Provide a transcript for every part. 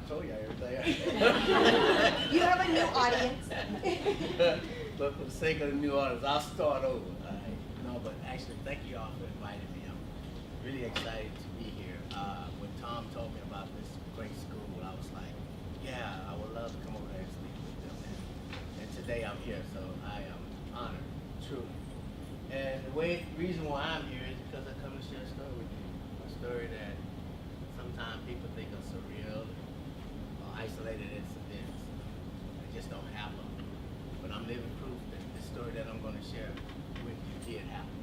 told you everything. You have a new audience. But for the sake of the new audience, I'll start over. No, but actually, thank you all for inviting me. I'm really excited to be here. When Tom told me about this great school, I was like, yeah, I would love to come over there and speak with them. And today I'm here, so I am honored, truly. And the reason why I'm here is because I come to share a story with you. A story that sometimes people think are surreal or isolated incidents. They just don't happen. But I'm living proof that the story that I'm going to share with you did happen.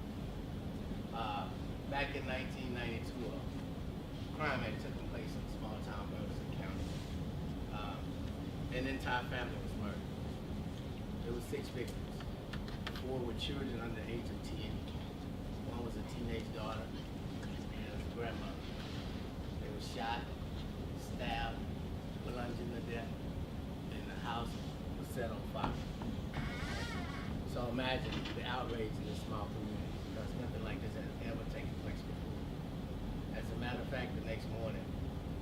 Back in 1992, crime had taken place in a small town, Burleson County. An entire family was murdered. There were 6 victims. 4 were children under the age of 10. 1 was a teenage daughter, and a grandmother. They were shot, stabbed, plunged to death, and the house was set on fire. So imagine the outrage in this small community, because nothing like this has ever taken place before. As a matter of fact, the next morning,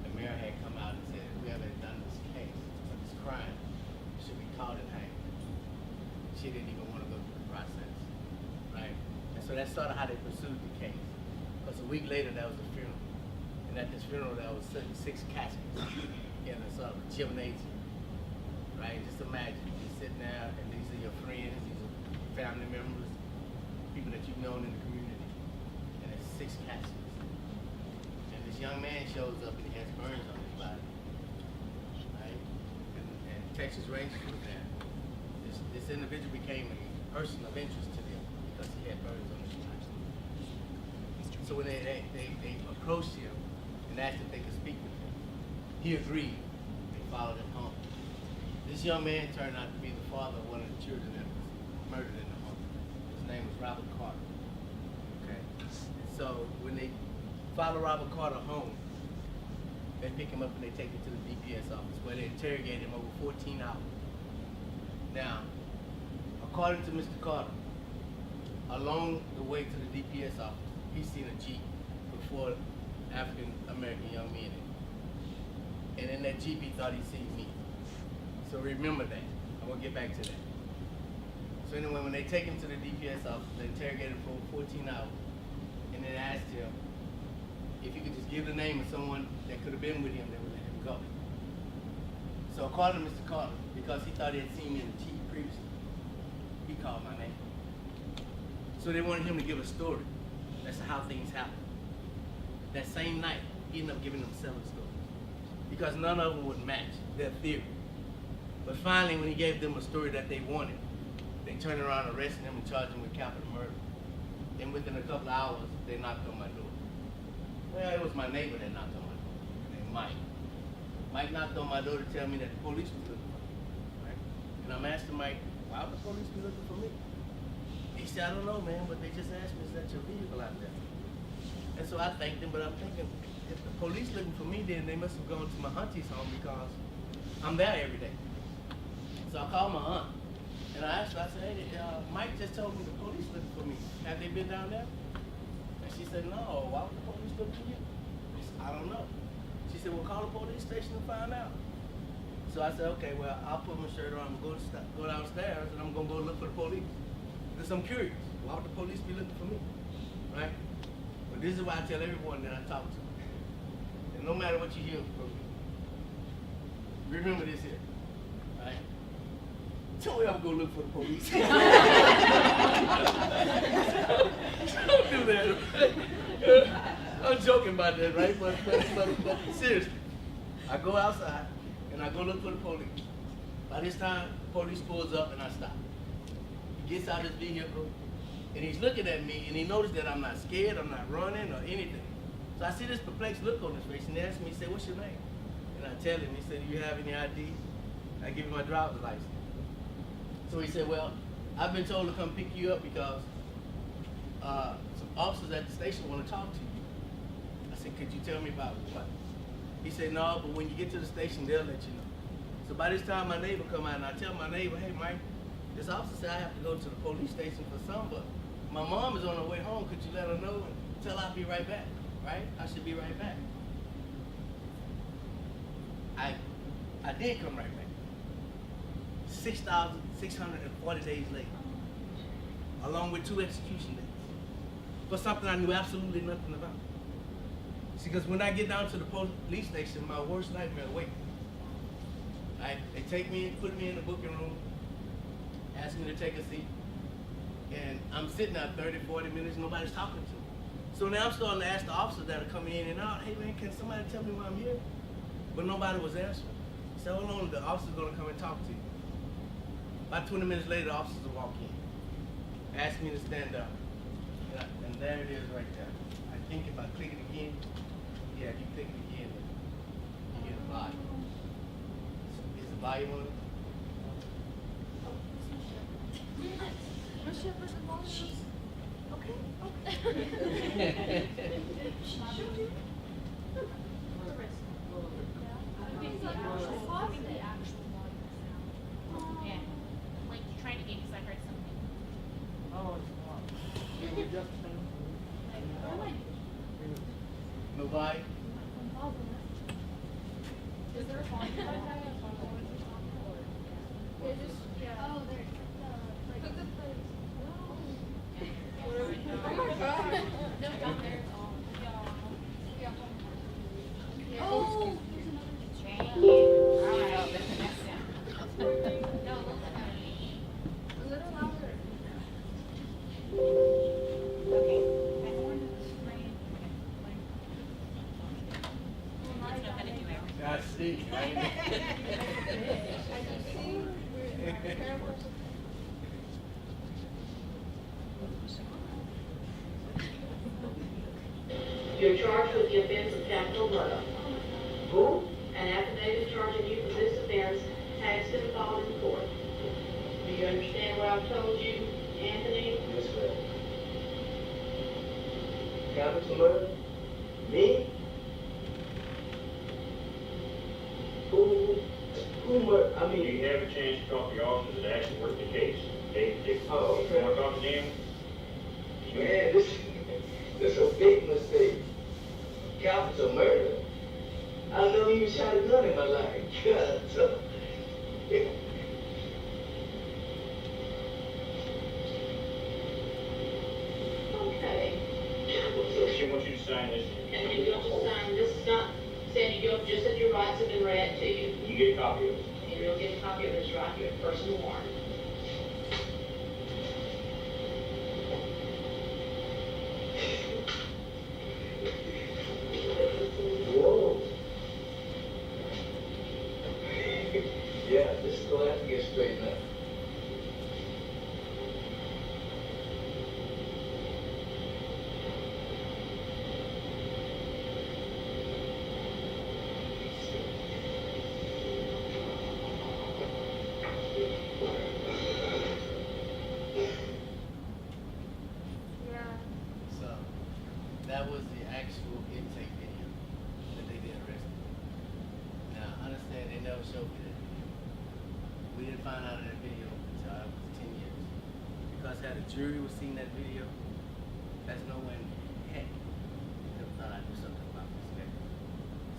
the mayor had come out and said, whoever had done this case, or this crime, should be caught and hanged. She didn't even want to go through the process, right? And so that's sort of how they pursued the case. Because a week later, there was a funeral. And at this funeral, there was 6 caskets in a sort of gymnasium, right? Just imagine, you're sitting there, and these are your friends, these are family members, people that you've known in the community, and there's 6 caskets. And this young man shows up, and he has burns on his body, right? And Texas Rangers was there. This individual became a person of interest to them because he had burns on his body. So when they approached him and asked if they could speak with him, he agreed. They followed him home. This young man turned out to be the father of one of the children that was murdered in the home. His name was Robert Carter. Okay. And so when they follow Robert Carter home, they pick him up and they take him to the DPS office where they interrogate him over 14 hours. Now, according to Mr. Carter, along the way to the DPS office, he's seen a Jeep with 4 African-American young men in it. And in that Jeep, he thought he'd seen me. So remember that. I will get back to that. So anyway, when they take him to the DPS office, they interrogate him for 14 hours, and then asked him if he could just give the name of someone that could have been with him that would let him go. So according to Mr. Carter, because he thought he had seen me in the Jeep previously, he called my name. So they wanted him to give a story. That's how things happen. That same night, he ended up giving them 7 stories because none of them would match their theory. But finally, when he gave them a story that they wanted, they turned around, arrested him, and charged him with capital murder. And within a couple of hours, they knocked on my door. Well, it was my neighbor that knocked on my door, named Mike. Mike knocked on my door to tell me that the police was looking for me, right? And I'm asking Mike, why would the police be looking for me? He said, I don't know, man, but they just asked me, is that your vehicle out there? And so I thanked him, but I'm thinking, if the police looking for me, then they must have gone to my auntie's home because I'm there every day. So I called my aunt, and I asked her, I said, hey, Mike just told me the police looking for me. Have they been down there? And she said, no, why would the police look for you? I said, I don't know. She said, well, call the police station and find out. So I said, okay, well, I'll put my shirt on, go downstairs, and I'm gonna go look for the police. Because I'm curious, why would the police be looking for me, right? But this is why I tell everyone that I talk to. And no matter what you hear from me, remember this here, right? Don't ever go look for the police. Don't do that, right? I'm joking about that, right? But seriously, I go outside and I go look for the police. By this time, the police pulls up and I stop. He gets out his vehicle and he's looking at me and he noticed that I'm not scared, I'm not running or anything. So I see this perplexed look on his face and he asks me, he said, what's your name? And I tell him, he said, do you have any ID? I give him my driver's license. So he said, well, I've been told to come pick you up because some officers at the station want to talk to you. I said, could you tell me about what? He said, no, but when you get to the station, they'll let you know. So by this time, my neighbor come out and I tell my neighbor, hey, Mike, this officer said I have to go to the police station for something, but my mom is on her way home. Could you let her know and tell her I'll be right back, right? I should be right back. I I did come right back. 6,640 days later, along with 2 execution dates, for something I knew absolutely nothing about. See, because when I get down to the police station, my worst nightmare awaits. They take me, put me in the booking room, ask me to take a seat, and I'm sitting there 30, 40 minutes, nobody's talking to me. So now I'm starting to ask the officers that are coming in and out, hey man, can somebody tell me why I'm here? But nobody was answering. So hold on, the officer's gonna come and talk to you. About 20 minutes later, the officers will walk in, ask me to stand up, and there it is right there. I think if I click it again, yeah, if you click it again, you get a volume. Is the volume on it? Yeah, like trying to get because I heard something. No volume? Is there a volume? Oh, there. No, down there. Oh, there's another picture. Thank you. All right. No, look at that. A little louder. Okay. That's more than the screen. It's not gonna do everything. I see. You're charged with the offense of capital murder. Who? An affidavit charging you for this offense has been filed in court. Do you understand what I've told you, Anthony? Yes, ma'am. Capital murder? Me? Who murdered? I mean, You have a chance to talk to your officers that actually work the case. They, Oh, okay. You want to talk to them? man, this is a big mistake. Capital murder? I never even shot a gun in my life. God, so. Okay. She wants you to sign this. And you don't just sign, this is not saying you don't, just that your rights have been read to you. You get a copy of it. And you'll get a copy of this right here, personal warrant. Whoa. Yeah, this is gonna have to get straightened up. So, that was the actual intake video that they did arrest me. Now, understand they never showed me that video. We didn't find out of that video until I was 10 years. Because had a jury was seeing that video, that's no way in heck they could have thought I'd do something about this case.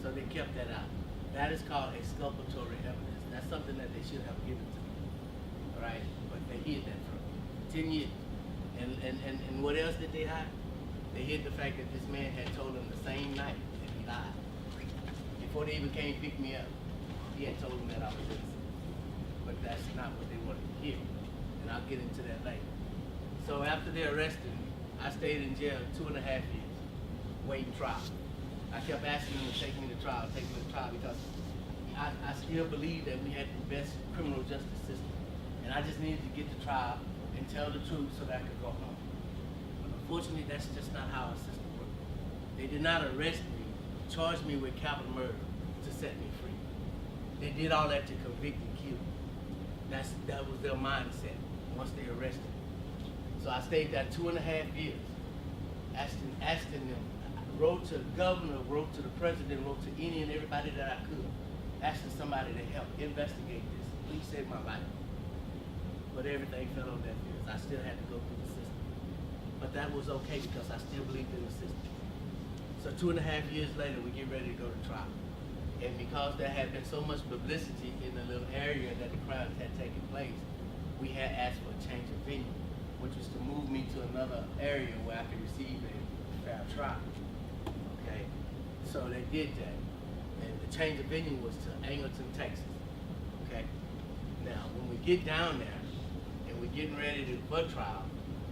So they kept that out. That is called exculpatory evidence. That's something that they should have given to me. All right? But they hid that from me. 10 years. And what else did they hide? They hid the fact that this man had told them the same night that he lied. Before they even came pick me up, he had told them that I was innocent. But that's not what they wanted to hear. And I'll get into that later. So after they arrested me, I stayed in jail 2.5 years, waiting trial. I kept asking them to take me to trial because I still believe that we had the best criminal justice system. And I just needed to get to trial and tell the truth so that I could go home. But unfortunately, that's just not how our system works. They did not arrest me, charge me with capital murder to set me free. They did all that to convict and kill me. That was their mindset once they arrested me. So I stayed there 2.5 years, asking them. I wrote to the governor, wrote to the president, wrote to any and everybody that I could, asking somebody to help investigate this. Please save my life. But everything fell on deaf ears. I still had to go through the system. But that was okay because I still believed in the system. So 2.5 years later, we get ready to go to trial. And because there had been so much publicity in the little area that the crimes had taken place, we had asked for a change of venue, which was to move me to another area where I could receive a fair trial. Okay, so they did that. And the change of venue was to Angleton, Texas. Okay, now when we get down there and we're getting ready to for trial,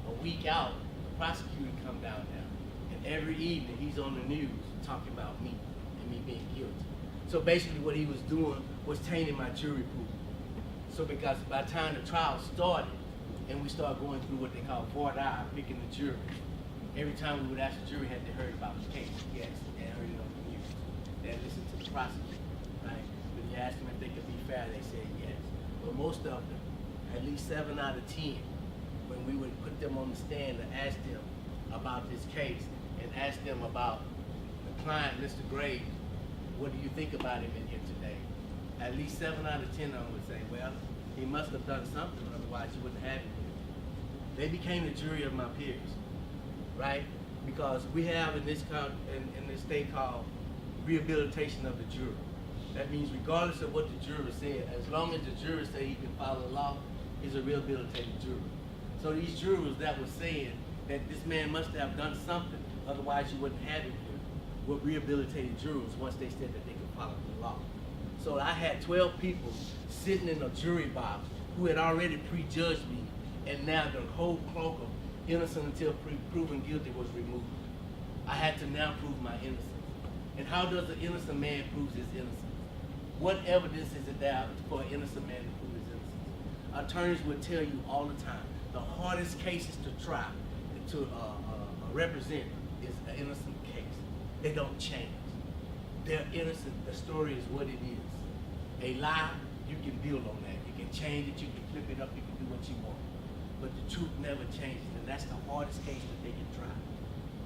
a week out, the prosecutor come down there, and every evening he's on the news talking about me and me being guilty. So basically what he was doing was tainting my jury pool. So because by the time the trial started and we started going through what they call voir dire, picking the jury, every time we would ask the jury, had they heard about the case? Yes, they had heard it on the news. They had listened to the prosecutor, right? When you asked them if they could be fair, they said yes. But most of them, at least 7 out of 10, when we would put them on the stand and ask them about this case and ask them about the client, Mr. Graves, what do you think about him in here today? At least 7 out of 10 of them would say, well, he must have done something, otherwise you wouldn't have him here. They became the jury of my peers, right? Because we have in this state called rehabilitation of the juror. That means regardless of what the juror said, as long as the juror say he can follow the law, he's a rehabilitated juror. So these jurors that were saying that this man must have done something, otherwise you wouldn't have him here, were rehabilitated jurors once they said that they could follow the law. So I had 12 people sitting in a jury box who had already prejudged me, and now the whole cloak of innocent until proven guilty was removed. I had to now prove my innocence. And how does an innocent man prove his innocence? What evidence is it there for an innocent man to prove his innocence? Attorneys would tell you all the time, the hardest cases to try, to represent is an innocent case. They don't change. They're innocent. The story is what it is. A lie, you can build on that. You can change it, you can flip it up, you can do what you want. But the truth never changes, and that's the hardest case that they can try.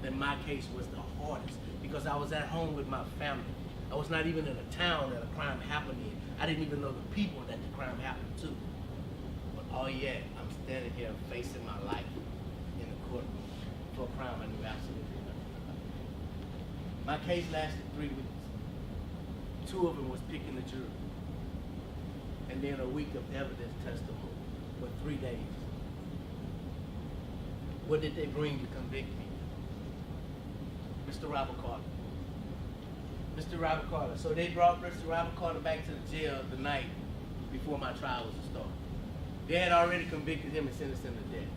And my case was the hardest because I was at home with my family. I was not even in a town that a crime happened in. I didn't even know the people that the crime happened to. But oh yeah, I'm standing here facing my life in the courtroom for a crime I knew absolutely nothing about. My case lasted 3 weeks. 2 of them was picking the jury. And then a week of evidence testimony for 3 days. What did they bring to convict me? Mr. Robert Carter. Mr. Robert Carter. So they brought Mr. Robert Carter back to the jail the night before my trial was to start. They had already convicted him and sentenced him to death.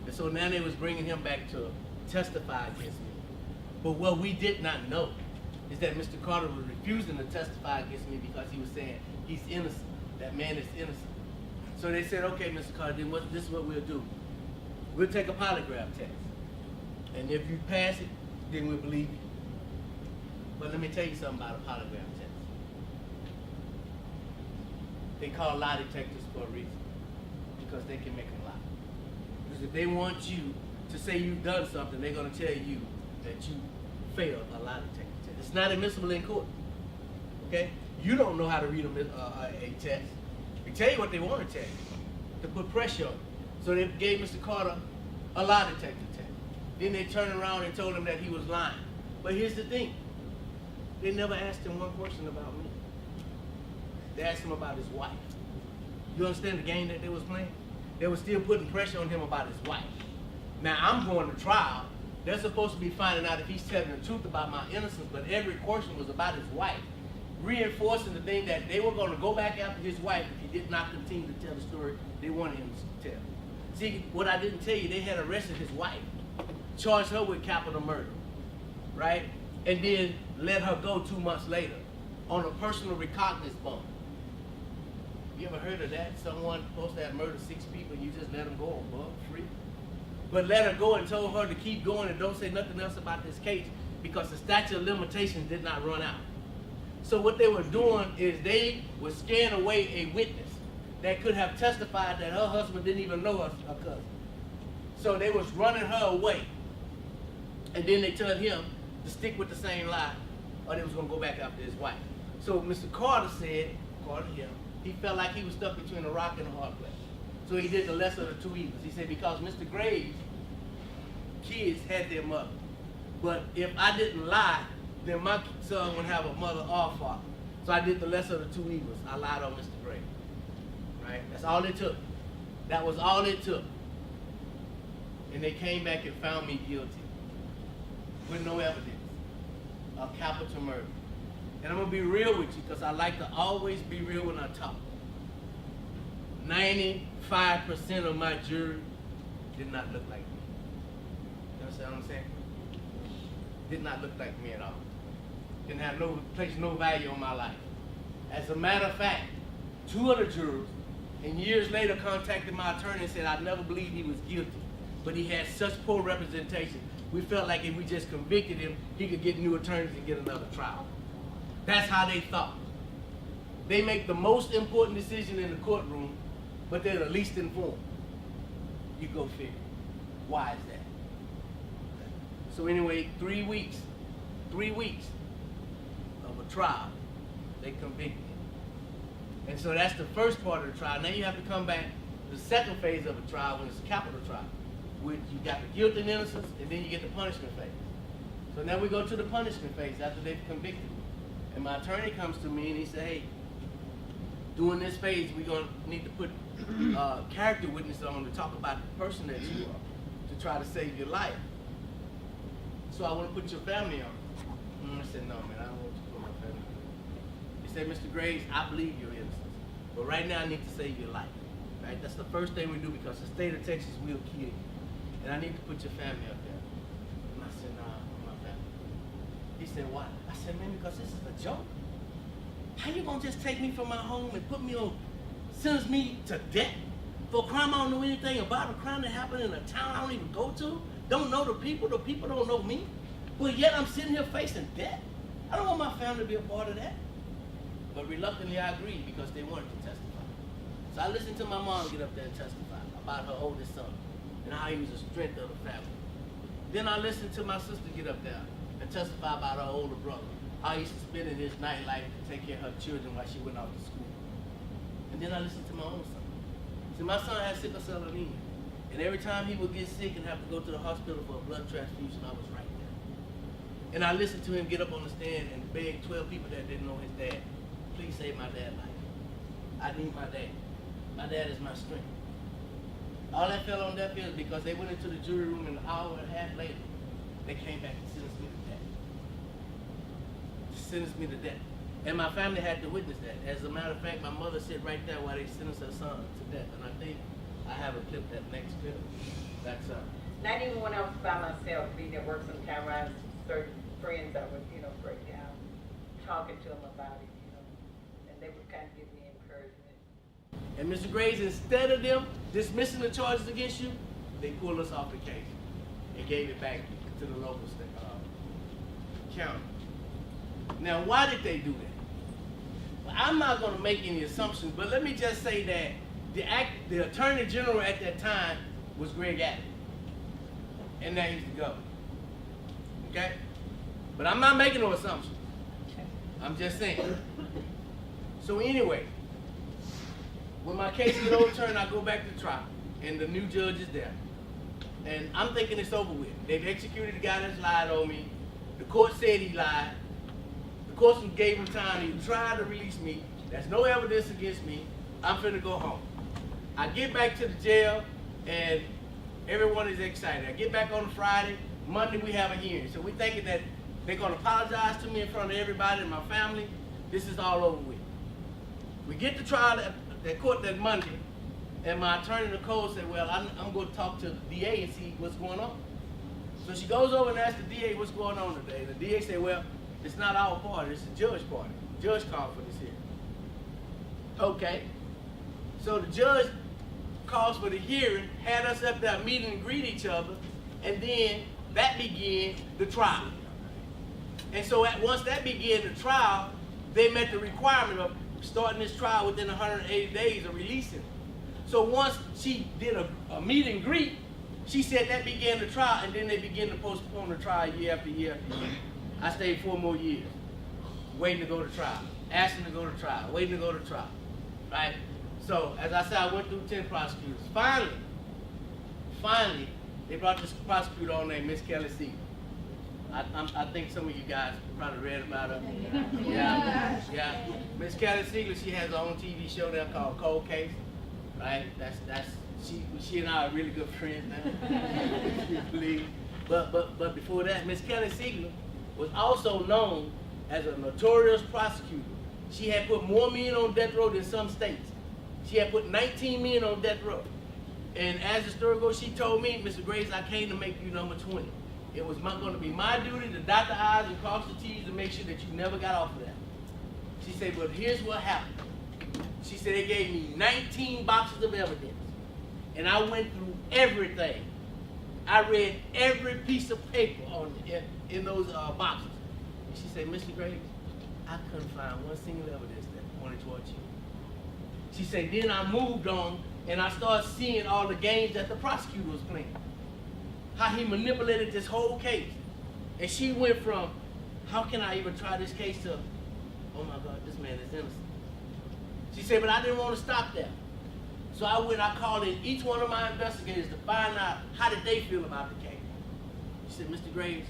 And so now they was bringing him back to testify against me. But what we did not know is that Mr. Carter was refusing to testify against me because he was saying he's innocent. That man is innocent. So they said, okay, Mr. Carter, then this is what we'll do. We'll take a polygraph test. And if you pass it, then we'll believe you. But let me tell you something about a polygraph test. They call lie detectors for a reason. Because they can make them lie. Because if they want you to say you've done something, they're going to tell you that you failed a lie detector test. It's not admissible in court. Okay? You don't know how to read a test. They tell you what they want to tell you, to put pressure on you. So they gave Mr. Carter a lie detector test. Then they turned around and told him that he was lying. But here's the thing. They never asked him one question about me. They asked him about his wife. You understand the game that they was playing? They were still putting pressure on him about his wife. Now I'm going to trial. They're supposed to be finding out if he's telling the truth about my innocence, but every question was about his wife, reinforcing the thing that they were going to go back after his wife if he did not continue to tell the story they wanted him to tell. See, what I didn't tell you, they had arrested his wife, charged her with capital murder, right? And then let her go 2 months later on a personal recognizance bond. You ever heard of that? Someone supposed to have murdered 6 people, you just let them go on bond free? But let her go and told her to keep going and don't say nothing else about this case because the statute of limitations did not run out. So what they were doing is they were scaring away a witness that could have testified that her husband didn't even know her cousin. So they was running her away. And then they told him to stick with the same lie or they was going to go back after his wife. So Mr. Carter said, he felt like he was stuck between a rock and a hard place. So he did the lesser of the 2 evils. He said, because Mr. Graves' kids had their mother. But if I didn't lie, then my son would have a mother or father. So I did the lesser of the two evils. I lied on Mr. Gray. Right? That's all it took. That was all it took. And they came back and found me guilty with no evidence of capital murder. And I'm going to be real with you because I like to always be real when I talk. 95% of my jury did not look like me. You understand what I'm saying? Did not look like me at all. Didn't have no value on my life. As a matter of fact, 2 of the jurors, and years later contacted my attorney and said I never believed he was guilty, but he had such poor representation. We felt like if we just convicted him, he could get new attorneys and get another trial. That's how they thought. They make the most important decision in the courtroom, but they're the least informed. You go figure. Why is that? So anyway, 3 weeks of a trial, they convicted him. And so that's the first part of the trial. Now you have to come back to the second phase of a trial when it's a capital trial, which you got the guilt and innocence, and then you get the punishment phase. So now we go to the punishment phase after they've convicted me. And my attorney comes to me and he said, hey, during this phase, we're going to need to put character witness on to talk about the person that you are, to try to save your life. So I want to put your family on. And I said, no, man, I don't want you to put my family on. He said, Mr. Graves, I believe your innocence, but right now I need to save your life. Right? That's the first thing we do because the state of Texas will kill you. And I need to put your family up there. And I said, nah, my family. He said, why? I said, man, because this is a joke. How you gonna just take me from my home and put me on, sentence me to death for a crime I don't know anything about, a crime that happened in a town I don't even go to, don't know the people don't know me, but yet I'm sitting here facing death? I don't want my family to be a part of that. But reluctantly I agreed because they wanted to testify. So I listened to my mom get up there and testify about her oldest son and how he was the strength of the family. Then I listened to my sister get up there and testify about her older brother, how he used to spend in his nightlife to take care of her children while she went off to school. And then I listened to my own son. See, my son had sickle cell anemia. And every time he would get sick and have to go to the hospital for a blood transfusion, I was right there. And I listened to him get up on the stand and beg 12 people that didn't know his dad, please save my dad's life. I need my dad. My dad is my strength. All that fell on deaf ears because they went into the jury room and an hour and a half later, they came back and sentenced me to death. Sentenced me to death. And my family had to witness that. As a matter of fact, my mother sat right there while they sentenced her son to death. And I think I have a clip, that next clip. That's Not even when I was by myself, being at work sometime around certain friends, I would, break down, talking to them about it, and they would kind of give me encouragement. And Mr. Graves, instead of them dismissing the charges against you, they pulled us off the case and gave it back to the local county. Now, why did they do that? Well, I'm not going to make any assumptions, but let me just say that the Attorney General at that time was Greg Abbott, and now he's the governor. Okay? But I'm not making no assumptions. I'm just saying. So anyway, when my case is overturned, I go back to trial, and the new judge is there. And I'm thinking it's over with. They've executed the guy that's lied on me. The court said he lied. The court gave him time. He tried to release me. There's no evidence against me. I'm finna go home. I get back to the jail, and everyone is excited. I get back on Friday. Monday, we have a hearing. So we're thinking that they're going to apologize to me in front of everybody and my family. This is all over with. We get to trial at court that Monday, and my attorney, Nicole, said, well, I'm going to talk to the DA and see what's going on. So she goes over and asks the DA what's going on today. The DA said, well, it's not our party, it's the judge party. The judge called for this hearing. Okay. So the judge calls for the hearing, had us up there meet and greet each other, and then that began the trial. And so once that began the trial, they met the requirement of starting this trial within 180 days of releasing it. So once she did a meet and greet, she said that began the trial, and then they began to postpone the trial year after year after year. I stayed 4 more years, waiting to go to trial, asking to go to trial, waiting to go to trial, right? So, as I said, I went through 10 prosecutors. Finally, they brought this prosecutor on named Miss Kelly Seaver. I think some of you guys probably read about her. Yeah. Miss Kelly Siegler, she has her own TV show there called Cold Case, right? She and I are really good friends now. If you believe. But before that, Miss Kelly Siegler was also known as a notorious prosecutor. She had put more men on death row than some states. She had put 19 men on death row. And as the story goes, she told me, Mr. Graves, I came to make you number 20. It was going to be my duty to dot the I's and cross the T's to make sure that you never got off of that. She said, but here's what happened. She said, they gave me 19 boxes of evidence. And I went through everything. I read every piece of paper in those boxes. And she said, Mr. Graves, I couldn't find one single evidence that pointed towards you. She said, then I moved on and I started seeing all the games that the prosecutor was playing. How he manipulated this whole case. And she went from, how can I even try this case, to, oh my God, this man is innocent. She said, but I didn't want to stop there. So I called in each one of my investigators to find out how did they feel about the case. She said, Mr. Graves,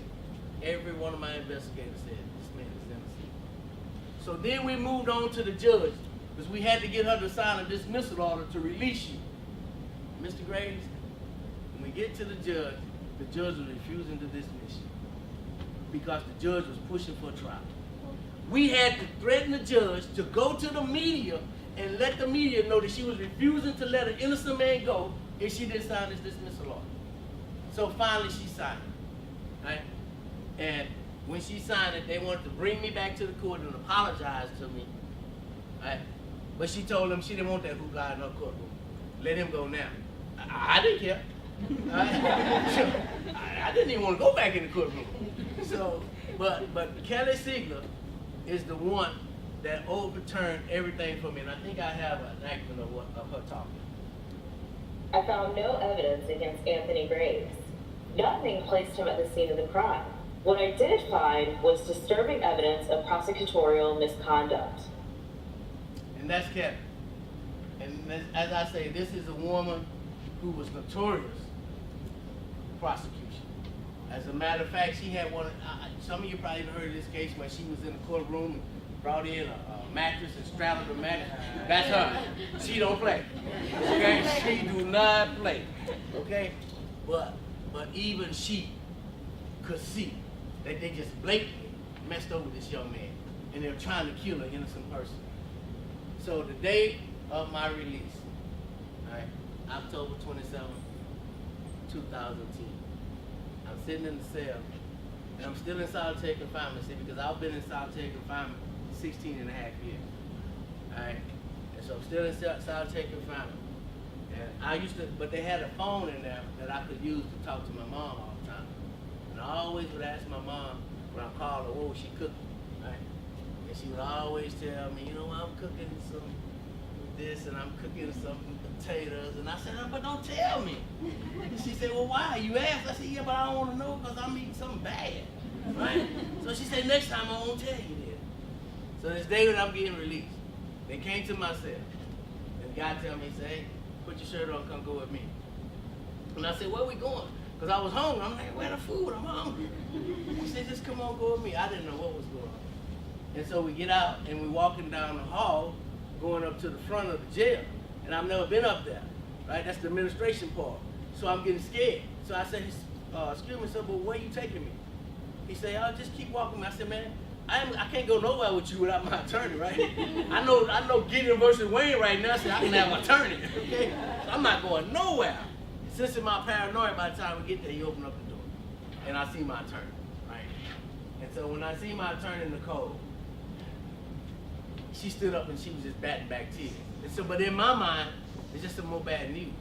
every one of my investigators said, this man is innocent. So then we moved on to the judge, because we had to get her to sign a dismissal order to release you. Mr. Graves, when we get to the judge was refusing to dismiss you because the judge was pushing for a trial. We had to threaten the judge to go to the media and let the media know that she was refusing to let an innocent man go if she didn't sign this dismissal order. So finally she signed it, right? And when she signed it, they wanted to bring me back to the court and apologize to me, right? But she told them she didn't want that hoopla in her courtroom. Let him go now. I didn't care. I didn't even want to go back in the courtroom. So, but Kelly Siegler is the one that overturned everything for me, and I think I have an enactment of her talking. I found no evidence against Anthony Graves. Nothing placed him at the scene of the crime. What I did find was disturbing evidence of prosecutorial misconduct. And that's Kelly. And as I say, this is a woman who was notorious prosecution. As a matter of fact, she had one, some of you probably heard of this case where she was in the courtroom and brought in a mattress and straddled the mattress. That's her. She don't play. Okay? She do not play. Okay? But even she could see that they just blatantly messed over this young man. And they're trying to kill an innocent person. So the day of my release, all right, October 27, 2010. I'm sitting in the cell, and I'm still in solitary confinement, see, because I've been in solitary confinement 16 and a half years, all right? And so I'm still in solitary confinement. And I used to, but they had a phone in there that I could use to talk to my mom all the time. And I always would ask my mom when I called her, what was she cooking, right? And she would always tell me, you know, I'm cooking some this and I'm cooking some potatoes. And I said, but don't tell me. And she said, well, why? You asked. I said, yeah, but I don't want to know because I'm eating something bad, right? So she said, next time I won't tell you then. So this day when I'm getting released, they came to my cell. And the guy tell me, say, hey, put your shirt on, come go with me. And I said, where we going? Because I was hungry. I'm like, where the food? I'm hungry. He said, just come on, go with me. I didn't know what was going on. And so we get out and we're walking down the hall, going up to the front of the jail. And I've never been up there, right? That's the administration part. So I'm getting scared. So I said, excuse me, sir, but where you taking me? He said, oh, just keep walking me. I said, man, I can't go nowhere with you without my attorney, right? I know Gideon versus Wayne right now, so I can have an attorney, okay? So I'm not going nowhere. Since in my paranoia, by the time we get there, he opened up the door. And I see my attorney, right? And so when I see my attorney, Nicole, she stood up and she was just batting back tears. And so, but in my mind, it's just some more bad news.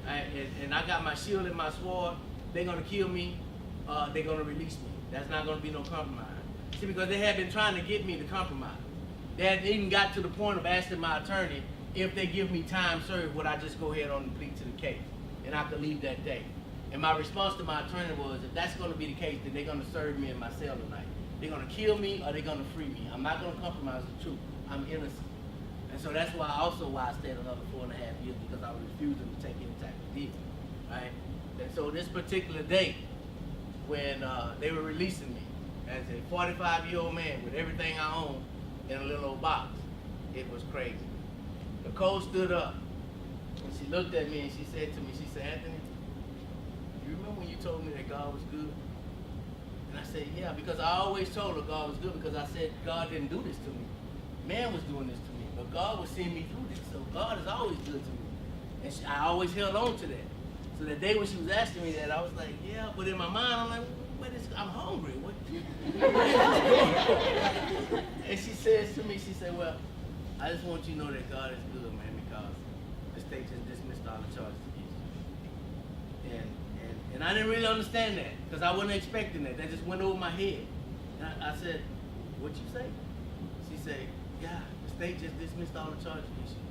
Right? And I got my shield and my sword. They're gonna kill me, they're gonna release me. That's not gonna be no compromise. See, because they had been trying to get me to compromise. They hadn't even got to the point of asking my attorney if they give me time served, would I just go ahead on and plead to the case? And I could leave that day. And my response to my attorney was, if that's gonna be the case, then they're gonna serve me in my cell tonight. They're gonna kill me or they're gonna free me. I'm not gonna compromise the truth. I'm innocent. And so that's why I stayed another 4.5 years, because I was refusing to take any type of deal, right? And so this particular day, when they were releasing me as a 45-year-old man with everything I own in a little old box. It was crazy. Nicole stood up and she looked at me and she said to me, she said, Anthony, you remember when you told me that God was good? And I said, yeah, because I always told her God was good because I said God didn't do this to me. Man was doing this to me, but God was seeing me through this. So God is always good to me. And I always held on to that. So the day when she was asking me that, I was like, yeah, but in my mind, I'm like, I'm hungry. What? And she says to me, she said, well, I just want you to know that God is good, man, because the state just dismissed all the charges against you. And I didn't really understand that because I wasn't expecting that. That just went over my head. And I said, what you say? She said, yeah, the state just dismissed all the charges against you.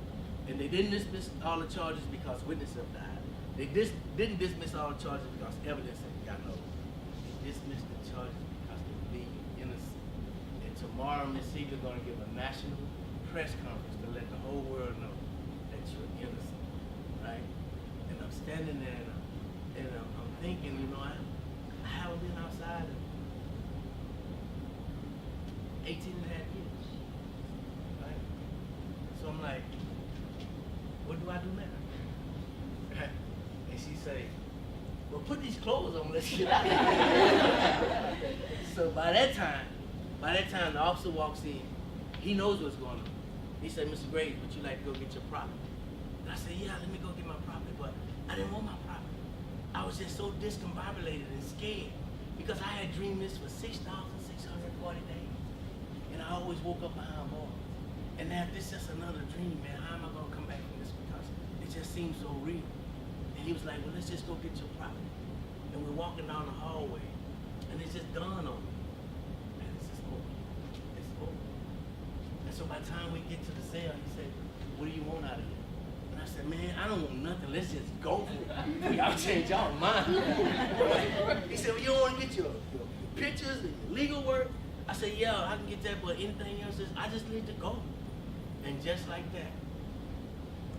And they didn't dismiss all the charges because witnesses have died. They didn't dismiss all the charges because evidence got low. They dismissed the charges because they believe you're innocent. And tomorrow, Ms. Siegler is going to give a national press conference to let the whole world know that you're innocent, right? And I'm standing there and I'm thinking, you know, I haven't been outside in 18 and a half years, right? So I'm like, what do I do now? And she say, well, put these clothes on, let's get out of here. So by that time, the officer walks in. He knows what's going on. He said, Mr. Graves, would you like to go get your property? And I said, yeah, let me go get my property, but I didn't want my property. I was just so discombobulated and scared because I had dreamed this for 6,640 days. And I always woke up behind bars. And now if this is just another dream, man, how am I going to come back from this? Because it just seems so real. And he was like, well, let's just go get your property. And we're walking down the hallway, and it just dawned on me. Man, this is over. It's over. And so by the time we get to the cell, he said, what do you want out of here? And I said, man, I don't want nothing. Let's just go for it. Y'all change y'all mind. He said, well, you don't want to get your pictures and your legal work? I said, yeah, I can get that, but anything else, I just need to go. And just like that,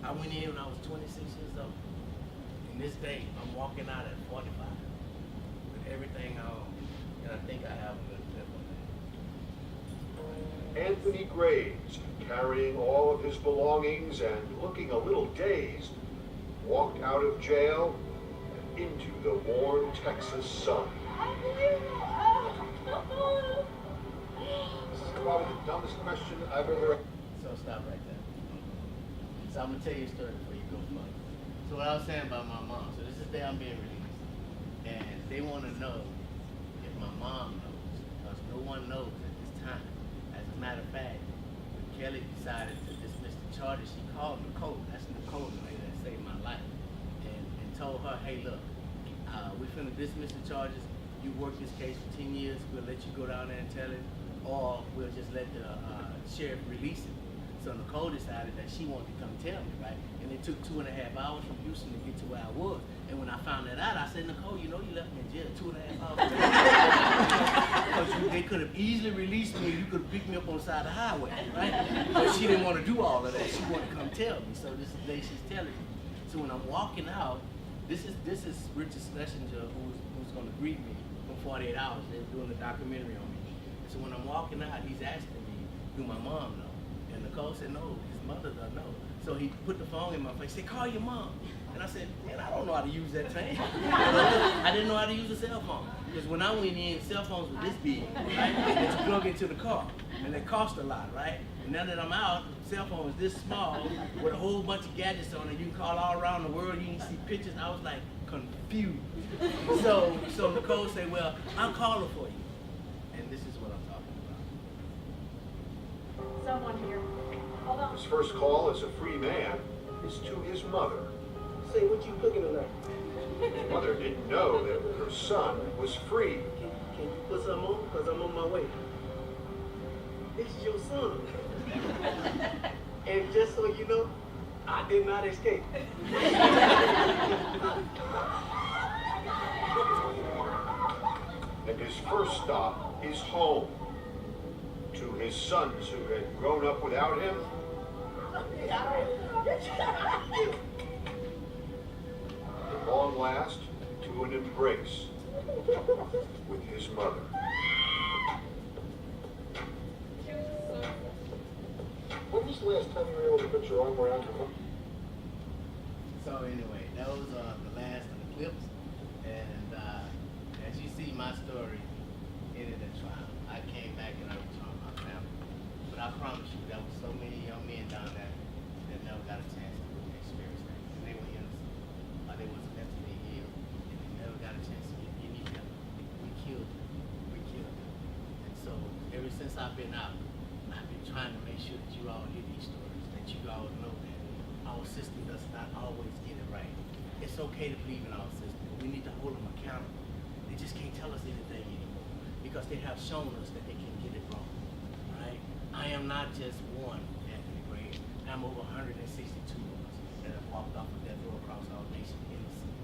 I went in when I was 26 years old. And this day, I'm walking out at 45 with everything I own. And I think I have a good clip on that. Anthony Graves, carrying all of his belongings and looking a little dazed, walked out of jail and into the warm Texas sun. This is probably the dumbest question I've ever. So stop right there. So I'm gonna tell you a story before you go further. So what I was saying about my mom, so this is the day I'm being released. And they wanna know if my mom knows, because no one knows at this time. As a matter of fact, when Kelly decided to dismiss the charges, she called Nicole, that's Nicole, the lady that saved my life, and told her, hey look, we're finna dismiss the charges, you work this case for 10 years, we'll let you go down there and tell it, or we'll just let the sheriff release it. So Nicole decided that she wanted to come tell me, right? And it took 2.5 hours from Houston to get to where I was. And when I found that out, I said, Nicole, you know you left me in jail 2.5 hours. Because they could have easily released me and you could have picked me up on the side of the highway, right? But she didn't want to do all of that. She wanted to come tell me. So this is the day she's telling me. So when I'm walking out, this is Richard Schlesinger who's going to greet me for 48 hours. They're doing a documentary on me. So when I'm walking out, he's asking me, do my mom know? And Nicole said, no, his mother doesn't know. So he put the phone in my face, said, call your mom. And I said, man, I don't know how to use that thing. I didn't know how to use a cell phone. Because when I went in, cell phones were this big, right? That you plug into the car. And they cost a lot, right? And now that I'm out, cell phone is this small with a whole bunch of gadgets on it. You can call all around the world, you can see pictures. I was like confused. So Nicole said, well, I'll call her for you. And this is what I'm talking about. Someone here. Hold on. His first call as a free man is to his mother. Say, what you cooking tonight? His mother didn't know that her son was free. Can you put something on? Because I'm on my way. This is your son. And just so you know, I did not escape. And his first stop is home. To his sons who had grown up without him. At long last, to an embrace. with his mother. When was the last time you were able to put your arm around her? So anyway, that was the last of the clips, and as you see, my story ended in triumph. I came back and I returned my family, but I promise you, there was so many young men down there that never got a chance to experience that, and they were innocent, or they wasn't mentally ill, and they never got a chance to get any help. We killed them. And so ever since I've been out, I've been trying to make sure that you all hear these stories, that you all know that our system does not always get it right. It's okay to believe in our system, but we need to hold them accountable. They just can't tell us anything anymore because they have shown us that they can get it wrong, right? I am not just one Anthony Gray. I'm over 162 of us that have walked off of death row across our nation innocent.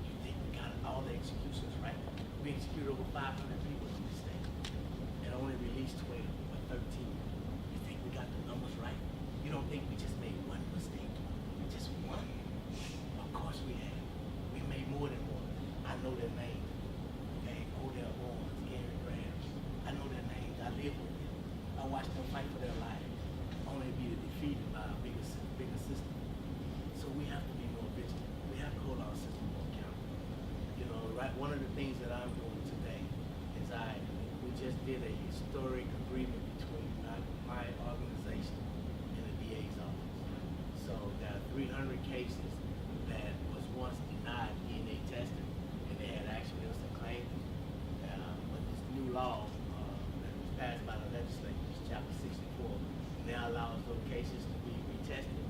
You think we got all the executions right? We executed over 500 people in this state and only released 12 or 13. You think we got the numbers right? You don't think we just made one mistake? Just one? Of course we have. We made more than one. I know their names. Okay? Odell Owens, Gary Graham. I know their names. I live with them. I watched them fight for their lives, only to be defeated by a bigger system. So we have to be more vigilant. We have to hold our system more accountable. You know, right? One of the things that I'm doing today is we just did a historic agreement between my organization and the DA's office. So there are 300 cases that was once denied DNA testing, and they had actually innocent claims. But this new law that was passed by the legislature, Chapter 64, now allows those cases to be retested.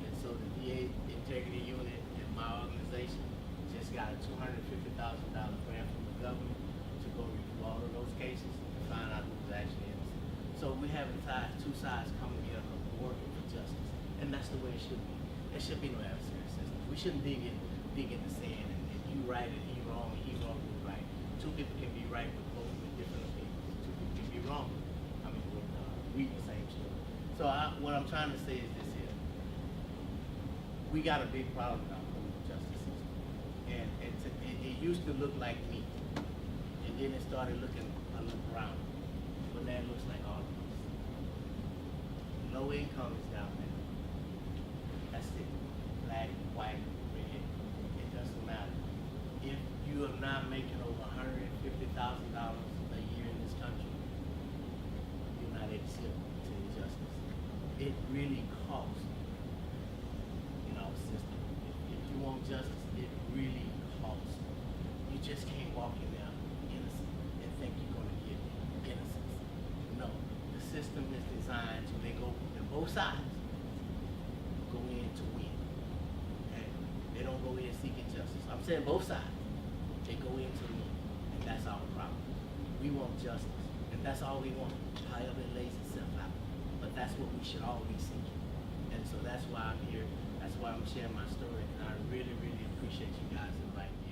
And so the DA Integrity Unit and my organization just got a $250,000 grant from the government to go review all of those cases and find out who was actually innocent. So we have two sides coming together working for justice, and that's the way it should be. There should be no adversary system. We shouldn't dig in the sand and you right and he wrong and he wrong and you right. Two people can be right with both with different opinions. Two people can be wrong. I mean, with reading the same story. So what I'm trying to say is this here. We got a big problem in our criminal justice system, and it used to look like me, and then it started looking a little brown. But now it looks like all of us. Low income is down there. That's it. Black, white, red, it doesn't matter. If you are not making over $150,000 a year in this country, you're not accepted to justice. It really costs in our system. If you want justice, it really costs. You just can't walk in there innocent and think you're going to get innocence. No, the system is designed to both sides go in to win. Okay? They don't go in seeking justice. I'm saying both sides. They go in to win. And that's our problem. We want justice. And that's all we want. However it lays itself out. But that's what we should all be seeking. And so that's why I'm here. That's why I'm sharing my story. And I really, really appreciate you guys inviting me.